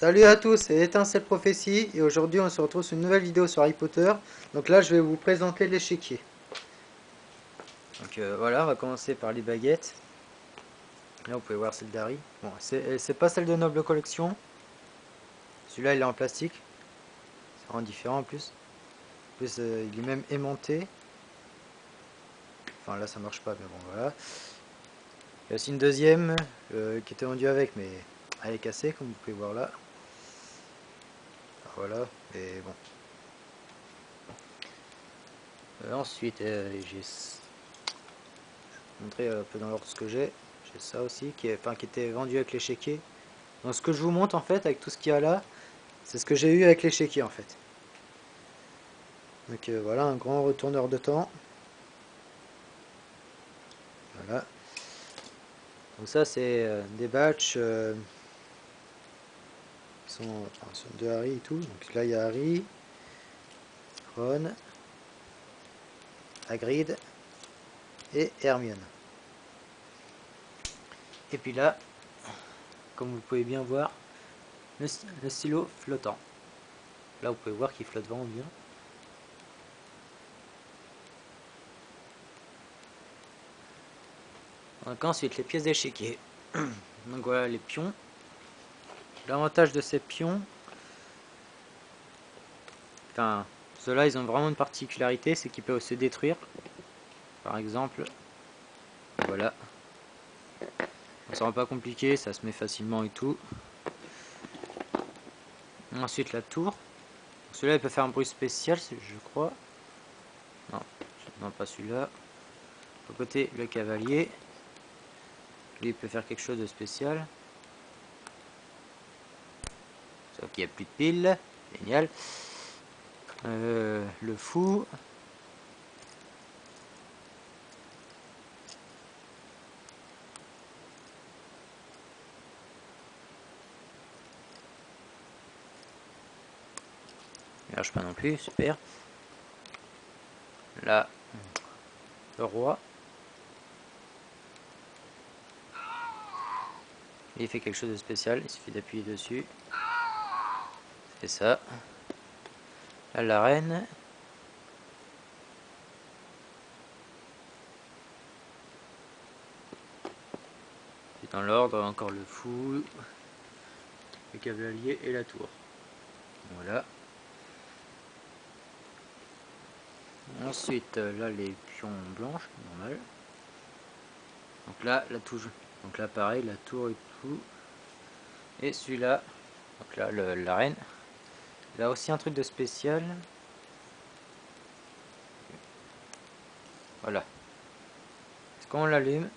Salut à tous, c'est Étincelle Prophétie et aujourd'hui on se retrouve sur une nouvelle vidéo sur Harry Potter. Donc là je vais vous présenter l'échiquier. Donc voilà, on va commencer par les baguettes. Là vous pouvez voir celle d'Harry. Bon, c'est pas celle de Noble Collection. Celui-là il est en plastique. Ça rend différent en plus. En plus il est même aimanté. Enfin là ça marche pas mais bon voilà. Il y a aussi une deuxième qui était vendue avec mais elle est cassée comme vous pouvez voir là. Voilà, et bon. Ensuite j'ai montrer un peu dans l'ordre ce que j'ai. J'ai ça aussi qui était vendu avec l'échiquier. Donc ce que je vous montre en fait avec tout ce qu'il y a là, c'est ce que j'ai eu avec l'échiquier en fait. Donc voilà un grand retourneur de temps. Voilà. Donc ça c'est des batchs qui sont de Harry et tout. Donc là il y a Harry, Ron, Hagrid et Hermione. Et puis là, comme vous pouvez bien voir, le stylo flottant. Là vous pouvez voir qu'il flotte vraiment bien. Donc ensuite les pièces d'échiquier. Donc voilà les pions. L'avantage de ces pions, enfin ceux-là ils ont vraiment une particularité, c'est qu'ils peuvent se détruire. Par exemple, voilà. Ça rend pas compliqué, ça se met facilement et tout. Ensuite la tour. Celui-là il peut faire un bruit spécial je crois. Non, non pas celui-là. Au côté le cavalier. Lui il peut faire quelque chose de spécial. Sauf qu'il n'y a plus de piles. Génial. Le fou. Il marche pas non plus, super. Là, le roi. Il fait quelque chose de spécial, il suffit d'appuyer dessus. C'est ça. Là, la reine. C'est dans l'ordre, encore le fou, le cavalier et la tour. Voilà. Ensuite, là, les pions blanches, normal. Donc là, la touche. Donc là, pareil, la tour et tout. Et celui-là, donc là, la reine. Là aussi, un truc de spécial. Voilà. Quand on l'allume,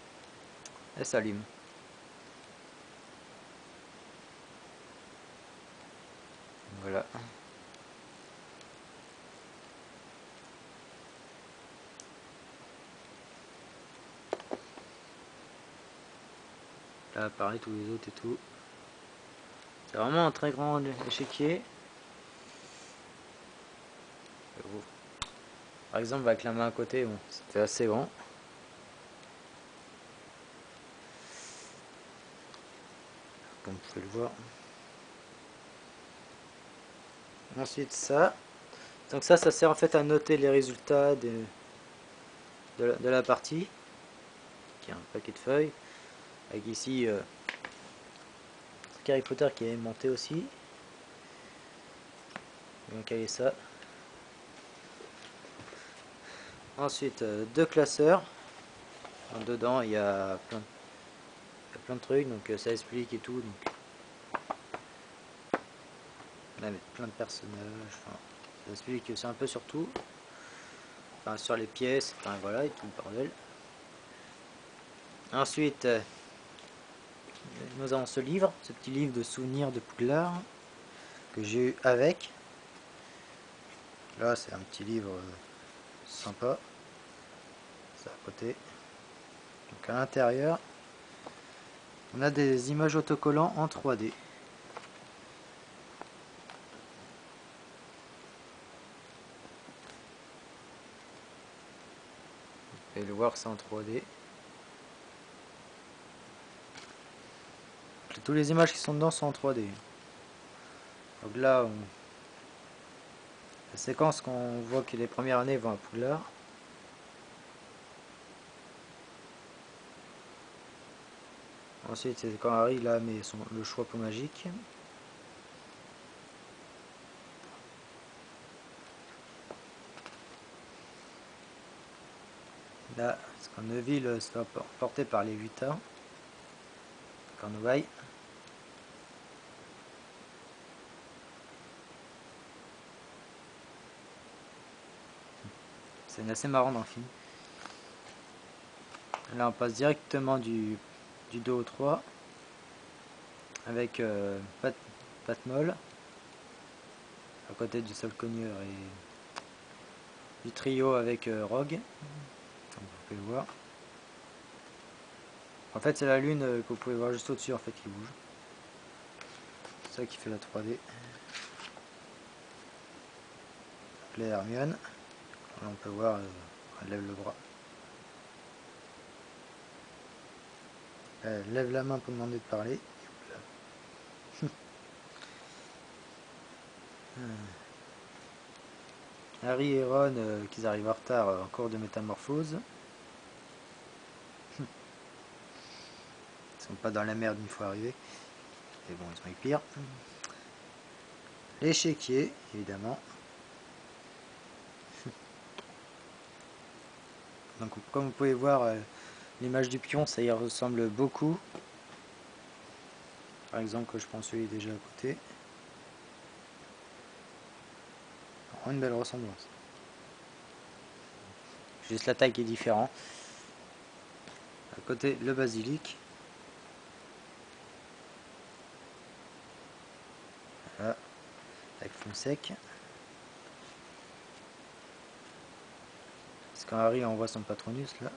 elle s'allume. Voilà. Là, pareil, tous les autres et tout. C'est vraiment un très grand échiquier. Par exemple, avec la main à côté, bon, c'était assez grand. Comme vous pouvez le voir. Ensuite, ça. Donc ça sert en fait à noter les résultats de la partie. Qui a un paquet de feuilles. Avec ici Harry Potter qui est monté aussi. On va caler ça. Ensuite, deux classeurs. Dedans, il y a plein de trucs, donc ça explique et tout. Donc, là, avec plein de personnages. Enfin, ça explique c'est un peu sur tout. Enfin, sur les pièces, enfin voilà, et tout le bordel. Ensuite, nous avons ce livre, ce petit livre de souvenirs de Poudlard que j'ai eu avec. Là, c'est un petit livre sympa. C'est à côté. Donc à l'intérieur, on a des images autocollants en 3D. Vous pouvez le voir, c'est en 3D. Toutes les images qui sont dedans sont en 3D. Donc là, la séquence qu'on voit que les premières années vont à Poudlard. Ensuite, c'est quand Harry là met le choix pour magique. Là, c'est quand Neville se fait porter par les Utah. Cornouailles. C'est assez marrant dans le film. Là, on passe directement du 2 au 3 avec Pat Moll à côté du Sol Cogneur et du trio avec Rogue. Comme vous pouvez le voir. En fait, c'est la lune que vous pouvez voir juste au-dessus en fait qui bouge. C'est ça qui fait la 3D. Là, Hermione. Là, on peut voir, elle lève le bras. Elle lève la main pour demander de parler. Harry et Ron, qu'ils arrivent en retard en cours de métamorphose. Ils sont pas dans la merde une fois arrivés. Et bon, ils sont les pires. L'échiquier, évidemment. Donc, comme vous pouvez voir, l'image du pion, ça y ressemble beaucoup. Par exemple, que je pense celui déjà à côté. Une belle ressemblance. Juste la taille qui est différente. À côté, le basilic. Voilà, avec fond sec. C'est quand Harry envoie son Patronus là.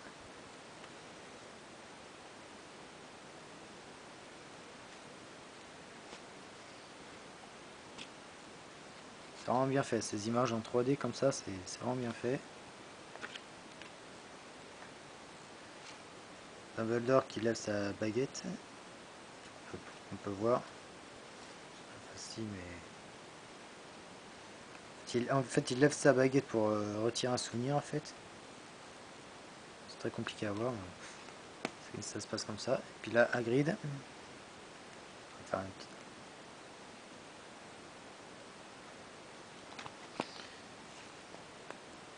C'est vraiment bien fait, ces images en 3D comme ça, c'est vraiment bien fait. Dumbledore qui lève sa baguette. On peut voir. C'est pas facile, mais... En fait, il lève sa baguette pour retirer un souvenir en fait. C'est très compliqué à voir. Ça se passe comme ça. Et puis là, Hagrid. On va faire une petite...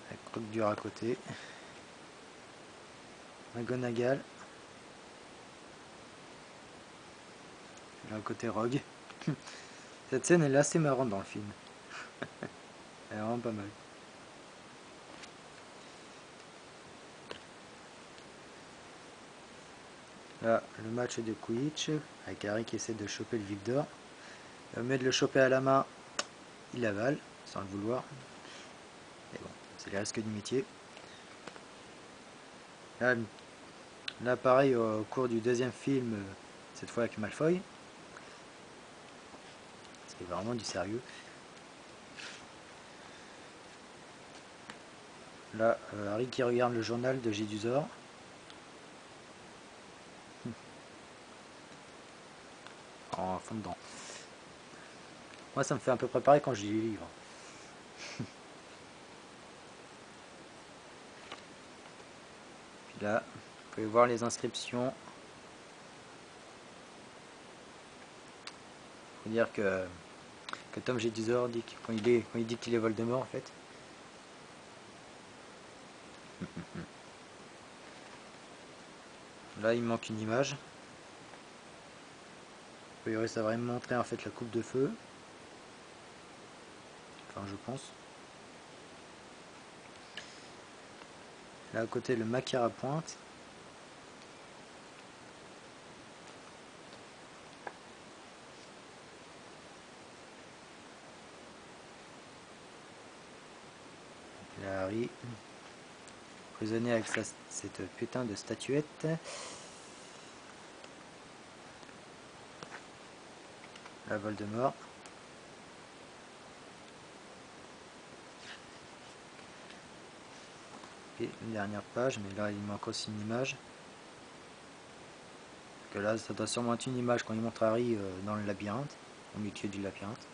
Avec Croque-Dur à côté. McGonagall. Là à côté Rogue. Cette scène elle est assez marrante dans le film. Elle est vraiment pas mal. Là, le match de Quidditch, avec Harry qui essaie de choper le Victor. Au lieu de le choper à la main, il avale, sans le vouloir. Mais bon, c'est les risques du métier. Là pareil, au cours du deuxième film, cette fois avec Malfoy. C'est vraiment du sérieux. Là, Harry qui regarde le journal de Gédusor. En fond dedans. Moi, ça me fait un peu préparer quand je lis les livres. Puis là, vous pouvez voir les inscriptions. Faut dire que Tom Jedusor dit quand il dit qu'il est Voldemort en fait. Là, il manque une image. A priori, ça va me montrer en fait la coupe de feu. Enfin, je pense. Là, à côté, le macaire à pointe. Là, Harry, prisonnier avec cette putain de statuette. La Voldemort. Et une dernière page, mais là il manque aussi une image. Que là ça doit sûrement être une image quand il montre Harry dans le labyrinthe, au milieu du labyrinthe.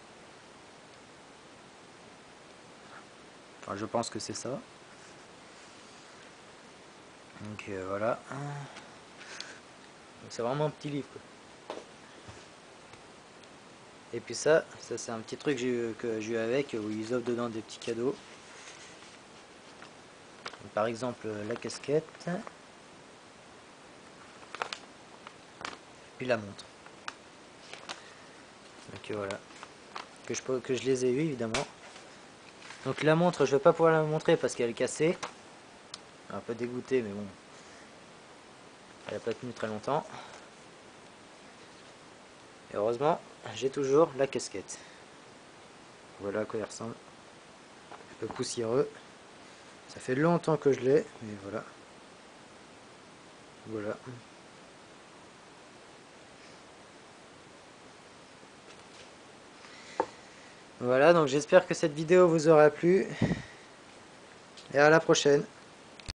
Enfin, je pense que c'est ça. Donc voilà. C'est vraiment un petit livre, quoi. Et puis ça c'est un petit truc que j'ai eu avec, où ils offrent dedans des petits cadeaux. Donc, par exemple la casquette. Puis la montre. Donc voilà. Que je les ai eu évidemment. Donc la montre, je vais pas pouvoir la montrer parce qu'elle est cassée. Un peu dégoûté, mais bon. Elle n'a pas tenu très longtemps. Et heureusement, j'ai toujours la casquette. Voilà à quoi il ressemble. Un peu poussiéreux. Ça fait longtemps que je l'ai, mais voilà. Voilà. Voilà, donc j'espère que cette vidéo vous aura plu. Et à la prochaine.